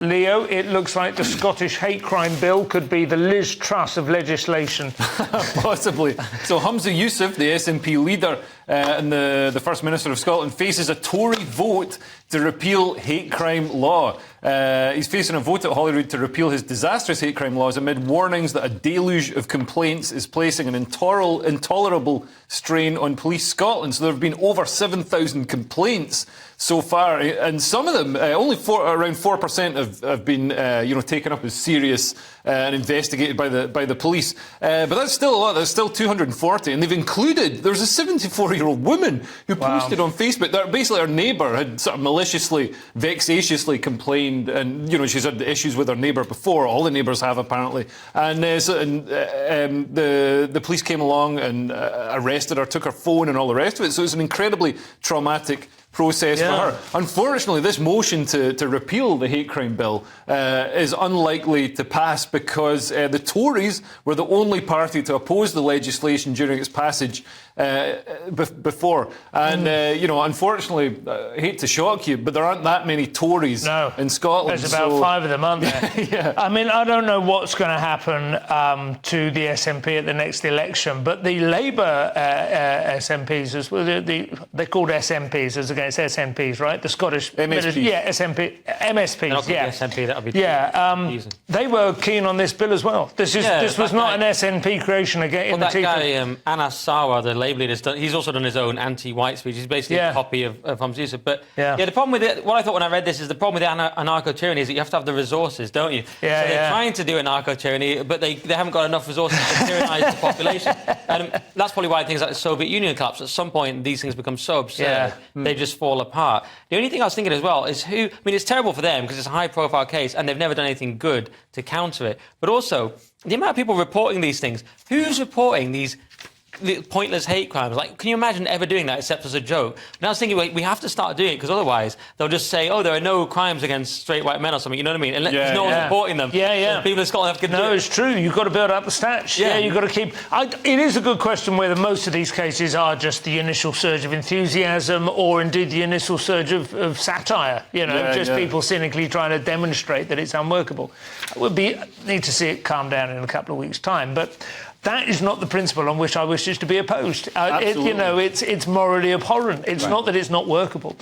Leo, it looks like the Scottish hate crime bill could be the Liz Truss of legislation. Possibly. So Humza Yousaf, the SNP leader and the First Minister of Scotland, faces a Tory vote to repeal hate crime law. He's facing a vote at Holyrood to repeal his disastrous hate crime laws amid warnings that a deluge of complaints is placing an intolerable strain on Police Scotland. So there have been over 7,000 complaints so far, and some of them, only around 4% have been taken up as serious and investigated by the police. But that's still a lot. That's still 240, and they've included. There was a 74-year-old woman who posted on Facebook that basically her neighbour had sort of maliciously, vexatiously complained, and she's had issues with her neighbour before. All the neighbours have apparently, and the police came along and arrested her, took her phone, and all the rest of it. So it's an incredibly traumatic process for her. Unfortunately, this motion to repeal the hate crime bill is unlikely to pass because the Tories were the only party to oppose the legislation during its passage before. And, unfortunately, I hate to shock you, but there aren't that many Tories in Scotland. There's about 5 of them, aren't there? Yeah. I mean, I don't know what's going to happen to the SNP at the next election, but the Labour SNPs, they're called SNPs as against SNPs, right? The Scottish... MSPs. Yeah, SNP, MSPs, yeah. SNP, that would be they were keen on this bill as well. This was not an SNP creation again. Well, that guy, Anas Sarwar, the Labour leader, he's also done his own anti-white speech. He's basically a copy of Humza Yousaf. But the problem with it, what I thought when I read this is the problem with anarcho-tyranny is that you have to have the resources, don't you? Yeah, so they're trying to do anarcho-tyranny, but they haven't got enough resources to tyrannise the population. And that's probably why things like the Soviet Union collapsed. At some point, these things become so absurd, they just fall apart. The only thing I was thinking as well is it's terrible for them because it's a high-profile case and they've never done anything good to counter it. But also, the amount of people reporting these things, who's reporting these pointless hate crimes? Like, can you imagine ever doing that except as a joke? And I was thinking, we have to start doing it because otherwise they'll just say, there are no crimes against straight white men or something, you know what I mean? And no one's reporting them. So people in Scotland have to do it. No, it's true. You've got to build up the stats. Yeah, you've got to keep... it is a good question whether most of these cases are just the initial surge of enthusiasm or indeed the initial surge of satire, people cynically trying to demonstrate that it's unworkable. Need to see it calm down in a couple of weeks' time, but... that is not the principle on which I wish it to be opposed. It's morally abhorrent. It's not that it's not workable.